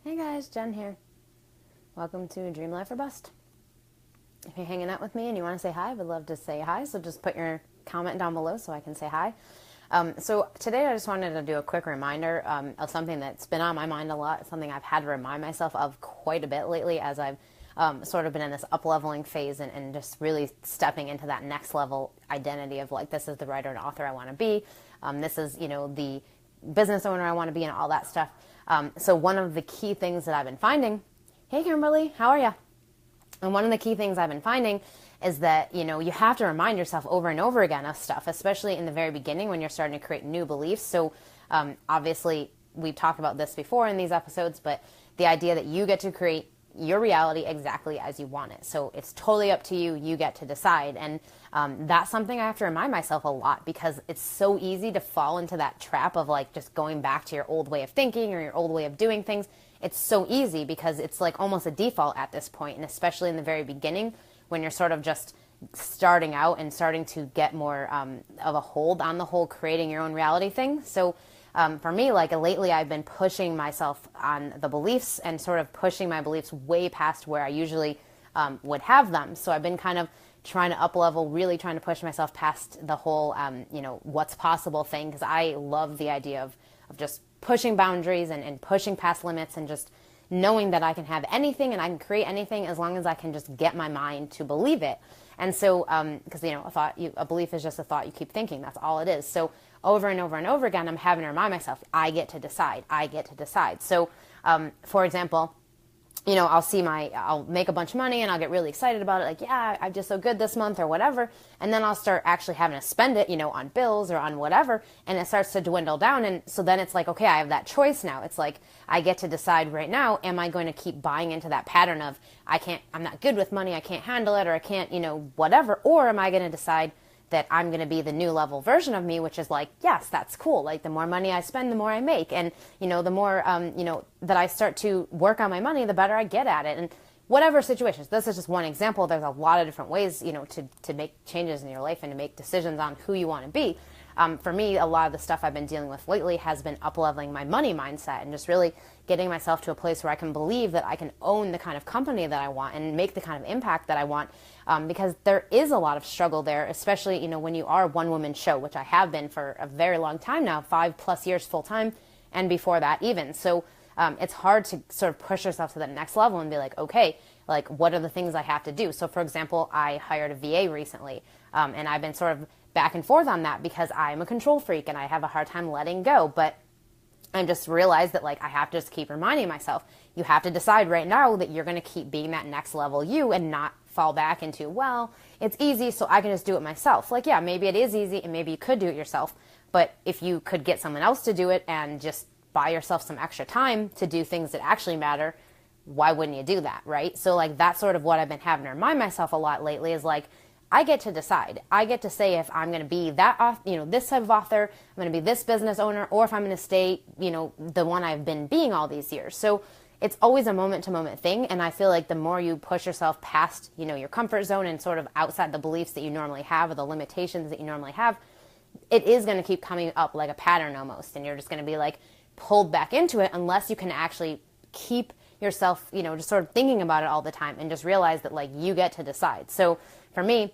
Hey guys, Jen here. Welcome to Dream Life or Bust. If you're hanging out with me and you want to say hi, I would love to say hi, so just put your comment down below so I can say hi. So today I just wanted to do a quick reminder of something that's been on my mind a lot, something I've had to remind myself of quite a bit lately as I've sort of been in this up-leveling phase and just really stepping into that next level identity of like, this is the writer and author I want to be. This is, the business owner I want to be and all that stuff. So one of the key things that I've been finding, hey Kimberly, how are you? And one of the key things I've been finding is that, you have to remind yourself over and over again of stuff, especially in the very beginning when you're starting to create new beliefs. So obviously we've talked about this before in these episodes, but the idea that you get to create your reality exactly as you want it. So it's totally up to you. You get to decide. And that's something I have to remind myself a lot because it's so easy to fall into that trap of like just going back to your old way of thinking or your old way of doing things. It's so easy because it's like almost a default at this point, and especially in the very beginning when you're sort of just starting out and starting to get more of a hold on the whole creating your own reality thing. So for me, like lately I've been pushing myself on the beliefs and sort of pushing my beliefs way past where I usually would have them. So I've been kind of trying to up level, really trying to push myself past the whole, what's possible thing. Because I love the idea of just pushing boundaries and pushing past limits and just knowing that I can have anything and I can create anything as long as I can just get my mind to believe it. And so, because, a belief is just a thought you keep thinking. That's all it is. So over and over and over again, I'm having to remind myself, I get to decide. I get to decide. So, for example, I'll make a bunch of money and I'll get really excited about it. Like, yeah, I did so good this month or whatever. And then I'll start actually having to spend it, on bills or on whatever. And it starts to dwindle down. And so then it's like, okay, I have that choice now. It's like, I get to decide right now, am I going to keep buying into that pattern of, I'm not good with money, I can't handle it, or I can't, whatever. Or am I going to decide that I'm going to be the new level version of me, which is like, yes, that's cool. Like the more money I spend, the more I make. And, the more, that I start to work on my money, the better I get at it. And whatever situations, this is just one example. There's a lot of different ways, to make changes in your life and to make decisions on who you want to be. For me, a lot of the stuff I've been dealing with lately has been up-leveling my money mindset and just really getting myself to a place where I can believe that I can own the kind of company that I want and make the kind of impact that I want. Because there is a lot of struggle there, especially, when you are a one-woman show, which I have been for a very long time now, 5+ years full-time, and before that even. So it's hard to sort of push yourself to the next level and be like, okay, like what are the things I have to do? So for example, I hired a VA recently, and I've been sort of back and forth on that because I'm a control freak and I have a hard time letting go. But I just realized that like I have to just keep reminding myself, you have to decide right now that you're going to keep being that next level you and not fall back into, well, it's easy, so I can just do it myself. Like, yeah, maybe it is easy and maybe you could do it yourself. But if you could get someone else to do it and just buy yourself some extra time to do things that actually matter, why wouldn't you do that, right? So like that's sort of what I've been having to remind myself a lot lately is like, I get to decide. I get to say if I'm going to be that, this type of author, I'm going to be this business owner, or if I'm going to stay, the one I've been being all these years. So it's always a moment-to-moment thing, and I feel like the more you push yourself past, your comfort zone and sort of outside the beliefs that you normally have or the limitations that you normally have, it is going to keep coming up like a pattern almost, and you're just going to be like pulled back into it unless you can actually keep yourself, just sort of thinking about it all the time and just realize that like you get to decide. So for me,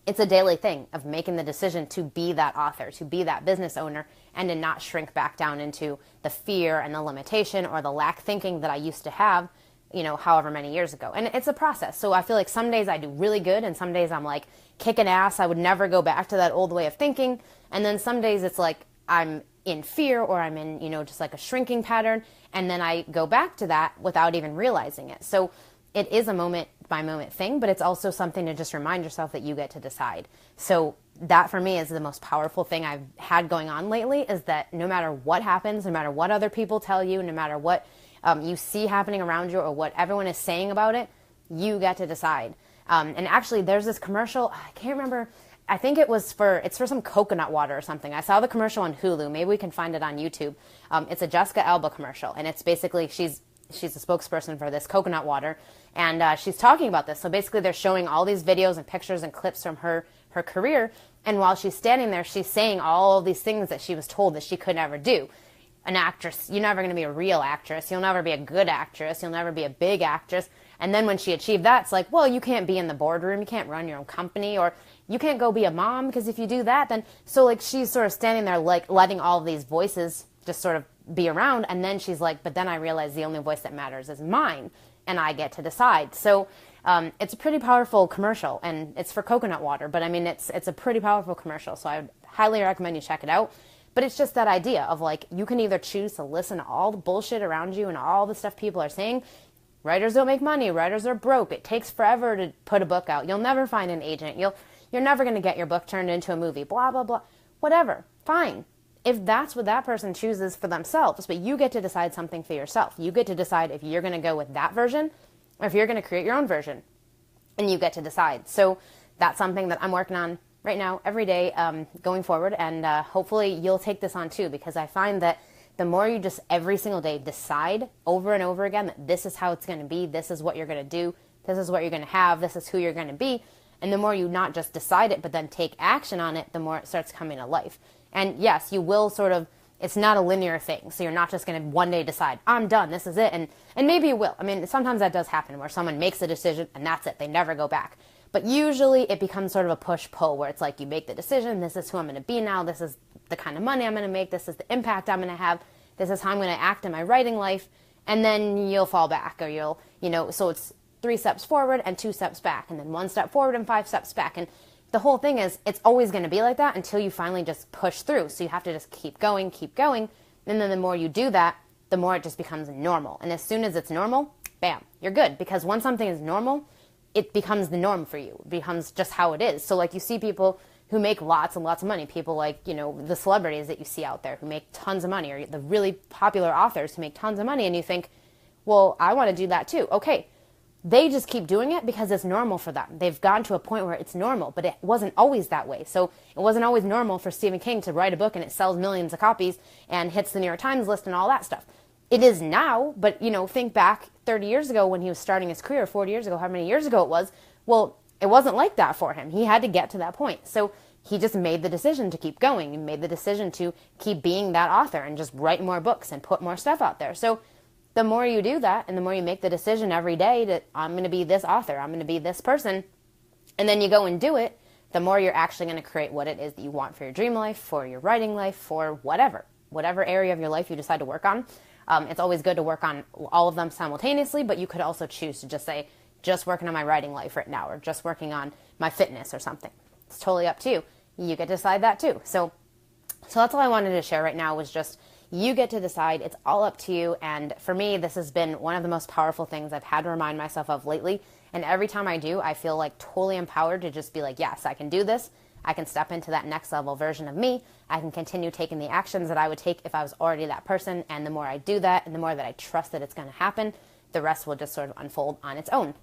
it's a daily thing of making the decision to be that author, to be that business owner, and to not shrink back down into the fear and the limitation or the lack thinking that I used to have, however many years ago. And it's a process. So I feel like some days I do really good and some days I'm like kicking ass. I would never go back to that old way of thinking. And then some days it's like I'm in fear or I'm in, just like a shrinking pattern. And then I go back to that without even realizing it. So it is a moment by moment thing, but it's also something to just remind yourself that you get to decide. So that for me is the most powerful thing I've had going on lately is that no matter what happens, no matter what other people tell you, no matter what you see happening around you or what everyone is saying about it, you get to decide. And actually there's this commercial, I can't remember, I think it's for some coconut water or something. I saw the commercial on Hulu. Maybe we can find it on YouTube. It's a Jessica Alba commercial, and it's basically she's a spokesperson for this coconut water, and she's talking about this. So basically they're showing all these videos and pictures and clips from her career, and while she's standing there, she's saying all of these things that she was told that she could never do. an actress. You're never going to be a real actress. You'll never be a good actress. You'll never be a big actress. And then when she achieved that, it's like, well, you can't be in the boardroom. You can't run your own company, or you can't go be a mom, because if you do that, then, so like she's sort of standing there like letting all of these voices just sort of be around. And then she's like, but then I realize the only voice that matters is mine, and I get to decide. So it's a pretty powerful commercial, and it's for coconut water, but I mean, it's a pretty powerful commercial. So I would highly recommend you check it out. But it's just that idea of like, you can either choose to listen to all the bullshit around you and all the stuff people are saying. Writers don't make money. Writers are broke. It takes forever to put a book out. You'll never find an agent. You're never going to get your book turned into a movie. Blah, blah, blah. Whatever. Fine. If that's what that person chooses for themselves, but you get to decide something for yourself. You get to decide if you're going to go with that version or if you're going to create your own version. And you get to decide. So that's something that I'm working on right now, every day, going forward. And hopefully you'll take this on too, because I find that the more you just every single day decide over and over again that this is how it's going to be, this is what you're going to do, this is what you're going to have, this is who you're going to be, and the more you not just decide it, but then take action on it, the more it starts coming to life. And yes, you will sort of, it's not a linear thing. So you're not just going to one day decide, I'm done, this is it. And maybe you will. I mean, sometimes that does happen where someone makes a decision and that's it. They never go back. But usually it becomes sort of a push-pull where it's like you make the decision, this is who I'm going to be now, this is the kind of money I'm going to make, this is the impact I'm going to have, this is how I'm going to act in my writing life, and then you'll fall back, or you'll, so it's 3 steps forward and 2 steps back, and then 1 step forward and 5 steps back. And the whole thing is, it's always going to be like that until you finally just push through. So you have to just keep going, and then the more you do that, the more it just becomes normal. And as soon as it's normal, bam, you're good. Because once something is normal, it becomes the norm for you. It becomes just how it is. So like you see people who make lots and lots of money, people like, the celebrities that you see out there who make tons of money, or the really popular authors who make tons of money, and you think, well, I want to do that too. Okay, they just keep doing it because it's normal for them. They've gotten to a point where it's normal, but it wasn't always that way. So it wasn't always normal for Stephen King to write a book and it sells millions of copies and hits the New York Times list and all that stuff. It is now, but, think back 30 years ago when he was starting his career, 40 years ago, how many years ago it was. Well, it wasn't like that for him. He had to get to that point. So he just made the decision to keep going and made the decision to keep being that author and just write more books and put more stuff out there. So the more you do that and the more you make the decision every day that I'm going to be this author, I'm going to be this person, and then you go and do it, the more you're actually going to create what it is that you want for your dream life, for your writing life, for whatever area of your life you decide to work on. It's always good to work on all of them simultaneously, but you could also choose to just say, just working on my writing life right now, or just working on my fitness or something. It's totally up to you. You get to decide that too. So that's all I wanted to share right now, was just you get to decide. It's all up to you. And for me, this has been one of the most powerful things I've had to remind myself of lately. And every time I do, I feel like totally empowered to just be like, yes, I can do this. I can step into that next level version of me. I can continue taking the actions that I would take if I was already that person. And the more I do that, and the more that I trust that it's going to happen, the rest will just sort of unfold on its own.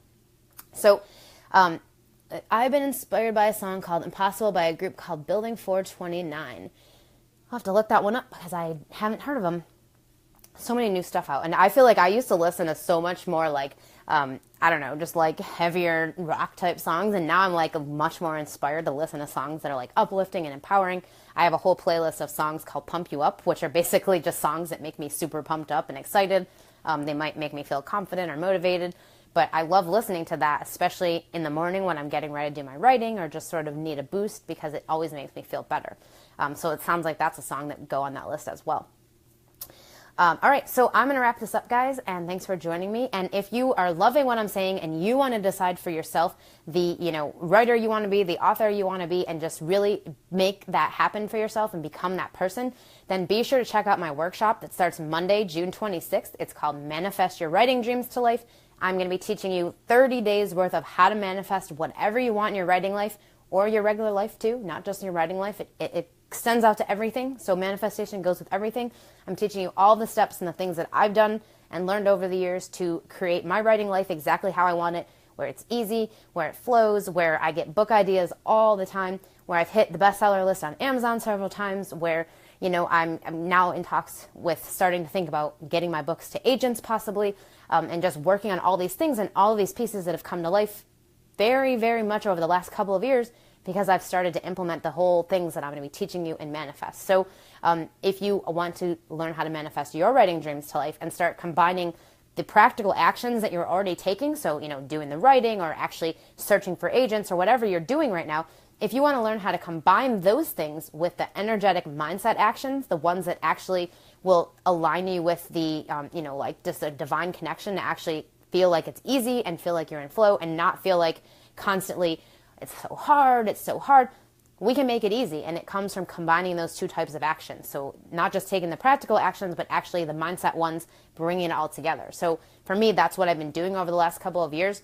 So I've been inspired by a song called Impossible by a group called Building 429. I'll have to look that one up because I haven't heard of them. So many new stuff out. And I feel like I used to listen to so much more like, just like heavier rock type songs. And now I'm like much more inspired to listen to songs that are like uplifting and empowering. I have a whole playlist of songs called Pump You Up, which are basically just songs that make me super pumped up and excited. They might make me feel confident or motivated. But I love listening to that, especially in the morning when I'm getting ready to do my writing or just sort of need a boost, because it always makes me feel better. So it sounds like that's a song that would go on that list as well. All right, so I'm going to wrap this up, guys, and thanks for joining me. And if you are loving what I'm saying and you want to decide for yourself the, writer you want to be, the author you want to be, and just really make that happen for yourself and become that person, then be sure to check out my workshop that starts Monday, June 26th. It's called Manifest Your Writing Dreams to Life. I'm going to be teaching you 30 days worth of how to manifest whatever you want in your writing life, or your regular life too, not just in your writing life. It extends out to everything. So manifestation goes with everything. I'm teaching you all the steps and the things that I've done and learned over the years to create my writing life exactly how I want it, where it's easy, where it flows, where I get book ideas all the time, where I've hit the bestseller list on Amazon several times, where I'm now in talks with starting to think about getting my books to agents possibly, and just working on all these things and all of these pieces that have come to life very, very much over the last couple of years because I've started to implement the whole things that I'm going to be teaching you in Manifest. So if you want to learn how to manifest your writing dreams to life and start combining the practical actions that you're already taking, so, doing the writing or actually searching for agents or whatever you're doing right now, if you want to learn how to combine those things with the energetic mindset actions, the ones that actually will align you with the, like just a divine connection, to actually feel like it's easy and feel like you're in flow and not feel like constantly it's so hard. We can make it easy, and it comes from combining those two types of actions. So not just taking the practical actions, but actually the mindset ones, bringing it all together. So for me, that's what I've been doing over the last couple of years,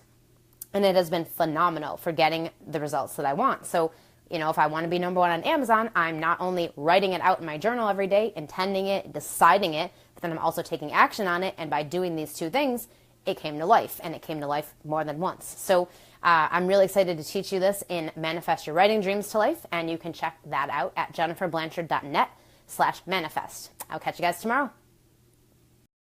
and it has been phenomenal for getting the results that I want. So, if I want to be number one on Amazon, I'm not only writing it out in my journal every day, intending it, deciding it, but then I'm also taking action on it. And by doing these two things, it came to life, and it came to life more than once. So I'm really excited to teach you this in Manifest Your Writing Dreams to Life, and you can check that out at jenniferblanchard.net/manifest. I'll catch you guys tomorrow.